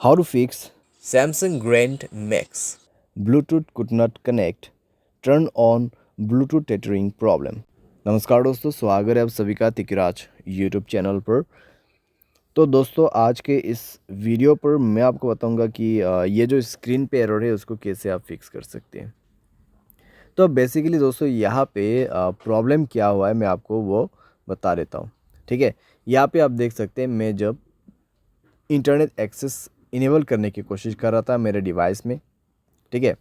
How to fix Samsung Grand Max. Bluetooth could not connect, turn on Bluetooth tethering problem। नमस्कार दोस्तों, स्वागत है आप सभी का तिकराज यूट्यूब चैनल पर। तो दोस्तों आज के इस वीडियो पर मैं आपको बताऊंगा कि ये जो स्क्रीन पे एरर है उसको कैसे आप फिक्स कर सकते हैं। तो बेसिकली दोस्तों यहाँ पे प्रॉब्लम क्या हुआ है मैं आपको वो बता देता हूँ। ठीक है, यहाँ पे आप देख सकते हैं मैं जब इंटरनेट एक्सेस इनेबल करने की कोशिश कर रहा था मेरे डिवाइस में, ठीक है,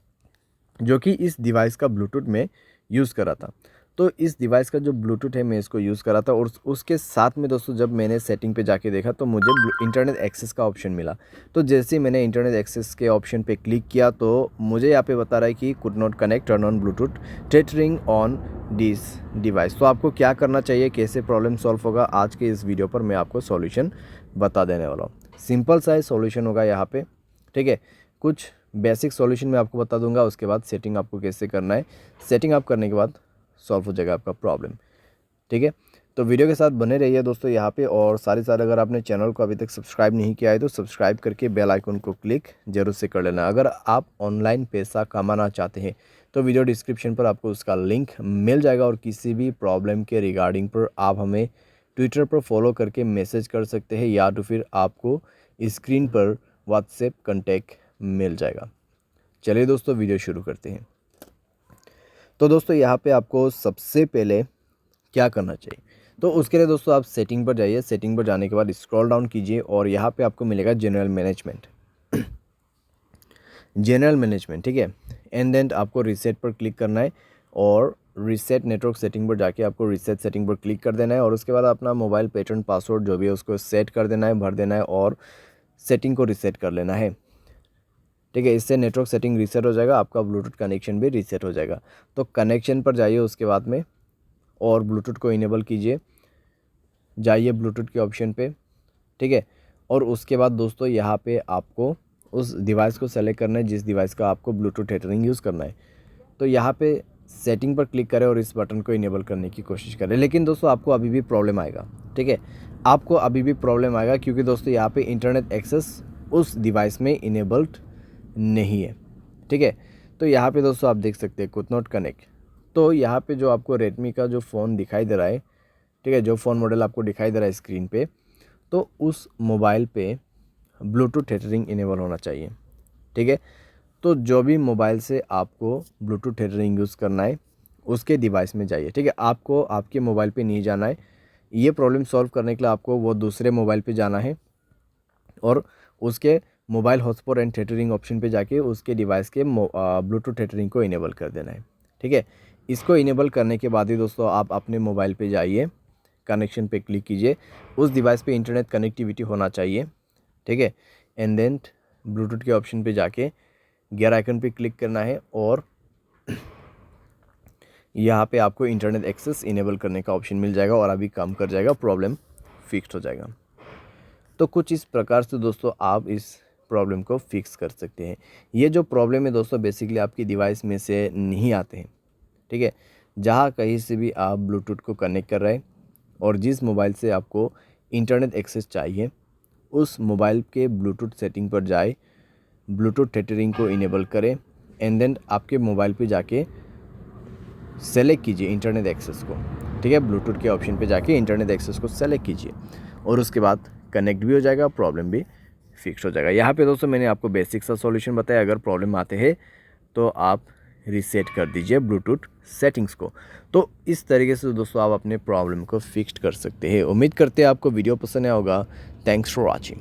जो कि इस डिवाइस का ब्लूटूथ में यूज़ कर रहा था। तो इस डिवाइस का जो ब्लूटूथ है मैं इसको यूज़ कर रहा था और उसके साथ में दोस्तों जब मैंने सेटिंग पे जाके देखा तो मुझे इंटरनेट एक्सेस का ऑप्शन मिला। तो जैसे ही मैंने इंटरनेट एक्सेस के ऑप्शन पे क्लिक किया तो मुझे यहाँ पे बता रहा है कि could not connect, turn on Bluetooth tethering on this device. तो आपको क्या करना चाहिए, कैसे प्रॉब्लम सॉल्व होगा, आज के इस वीडियो पर मैं आपको सॉल्यूशन बता देने वाला हूँ। सिंपल सा सॉल्यूशन होगा यहाँ पे, ठीक है। कुछ बेसिक सॉल्यूशन मैं आपको बता दूंगा, उसके बाद सेटिंग आपको कैसे करना है। सेटिंग आप करने के बाद सॉल्व हो जाएगा आपका प्रॉब्लम, ठीक है। तो वीडियो के साथ बने रहिए दोस्तों यहाँ पे, और सारे अगर आपने चैनल को अभी तक सब्सक्राइब नहीं किया है तो सब्सक्राइब करके बेल आइकन को क्लिक जरूर से कर लेना। अगर आप ऑनलाइन पैसा कमाना चाहते हैं तो वीडियो डिस्क्रिप्शन पर आपको उसका लिंक मिल जाएगा, और किसी भी प्रॉब्लम के रिगार्डिंग पर आप हमें ट्विटर पर फॉलो करके मैसेज कर सकते हैं, या तो फिर आपको स्क्रीन पर व्हाट्सएप कॉन्टैक्ट मिल जाएगा। चलिए दोस्तों वीडियो शुरू करते हैं। तो दोस्तों यहाँ पे आपको सबसे पहले क्या करना चाहिए, तो उसके लिए दोस्तों आप सेटिंग पर जाइए। सेटिंग पर जाने के बाद स्क्रॉल डाउन कीजिए और यहाँ पे आपको मिलेगा जनरल मैनेजमेंट। जनरल मैनेजमेंट, ठीक है। एंड देन आपको रीसेट पर क्लिक करना है और रीसेट नेटवर्क सेटिंग पर जाके आपको रीसेट सेटिंग पर क्लिक कर देना है, और उसके बाद अपना मोबाइल पैटर्न पासवर्ड जो भी है उसको सेट कर देना है, भर देना है और सेटिंग को रीसेट कर लेना है, ठीक है। इससे नेटवर्क सेटिंग रीसेट हो जाएगा, आपका ब्लूटूथ कनेक्शन भी रीसेट हो जाएगा। तो कनेक्शन पर जाइए उसके बाद में और ब्लूटूथ को इनेबल कीजिए, जाइए ब्लूटूथ के ऑप्शन पे, ठीक है। और उसके बाद दोस्तों यहाँ पे आपको उस डिवाइस को सेलेक्ट करना है जिस डिवाइस का आपको ब्लूटूथ टेथरिंग यूज़ करना है। तो यहाँ पे सेटिंग पर क्लिक करें और इस बटन को इनेबल करने की कोशिश करें। लेकिन दोस्तों आपको अभी भी प्रॉब्लम आएगा, ठीक है, आपको अभी भी प्रॉब्लम आएगा, क्योंकि दोस्तों यहाँ पे इंटरनेट एक्सेस उस डिवाइस में इनेबल्ड नहीं है, ठीक है। तो यहाँ पे दोस्तों आप देख सकते हैं कुड नॉट कनेक्ट। तो यहाँ पे जो आपको रेडमी का जो फ़ोन दिखाई दे रहा है, ठीक है, जो फ़ोन मॉडल आपको दिखाई दे रहा है स्क्रीन पे, तो उस मोबाइल पे ब्लूटूथ टेथरिंग इनेबल होना चाहिए, ठीक है। तो जो भी मोबाइल से आपको ब्लूटूथ टेथरिंग यूज़ करना है उसके डिवाइस में जाइए, ठीक है। आपको आपके मोबाइल पे नहीं जाना है। ये प्रॉब्लम सॉल्व करने के लिए आपको वो दूसरे मोबाइल पे जाना है और उसके mobile hotspot and tethering option पे जाके उसके डिवाइस के ब्लूटूथ टेथरिंग को इनेबल कर देना है, ठीक है। इसको इनेबल करने के बाद ही दोस्तों आप अपने मोबाइल पे जाइए, कनेक्शन पे क्लिक कीजिए, उस डिवाइस पे इंटरनेट कनेक्टिविटी होना चाहिए, ठीक है। एंड देन ब्लूटूथ के ऑप्शन पे जाके गियर आइकन पे क्लिक करना है और यहाँ पे आपको इंटरनेट एक्सेस इनेबल करने का ऑप्शन मिल जाएगा और अभी काम कर जाएगा, प्रॉब्लम फिक्स हो जाएगा। तो कुछ इस प्रकार से दोस्तों आप इस प्रॉब्लम को फिक्स कर सकते हैं। ये जो प्रॉब्लम है दोस्तों बेसिकली आपकी डिवाइस में से नहीं आते हैं, ठीक है। जहाँ कहीं से भी आप ब्लूटूथ को कनेक्ट कर रहे हैं और जिस मोबाइल से आपको इंटरनेट एक्सेस चाहिए उस मोबाइल के ब्लूटूथ सेटिंग पर जाए, ब्लूटूथ टेथरिंग को इनेबल करें एंड देन आपके मोबाइल पे जाके सेलेक्ट कीजिए इंटरनेट एक्सेस को, ठीक है। ब्लूटूथ के ऑप्शन पे जाके इंटरनेट एक्सेस को सेलेक्ट कीजिए और उसके बाद कनेक्ट भी हो जाएगा, प्रॉब्लम भी फिक्स हो जाएगा। यहाँ पे दोस्तों मैंने आपको बेसिक सा सॉल्यूशन बताया। अगर प्रॉब्लम आते हैं तो आप रीसेट कर दीजिए ब्लूटूथ सेटिंग्स को। तो इस तरीके से दोस्तों आप अपने प्रॉब्लम को फिक्स कर सकते हैं। उम्मीद करते हैं आपको वीडियो पसंद आया होगा। Thanks for watching.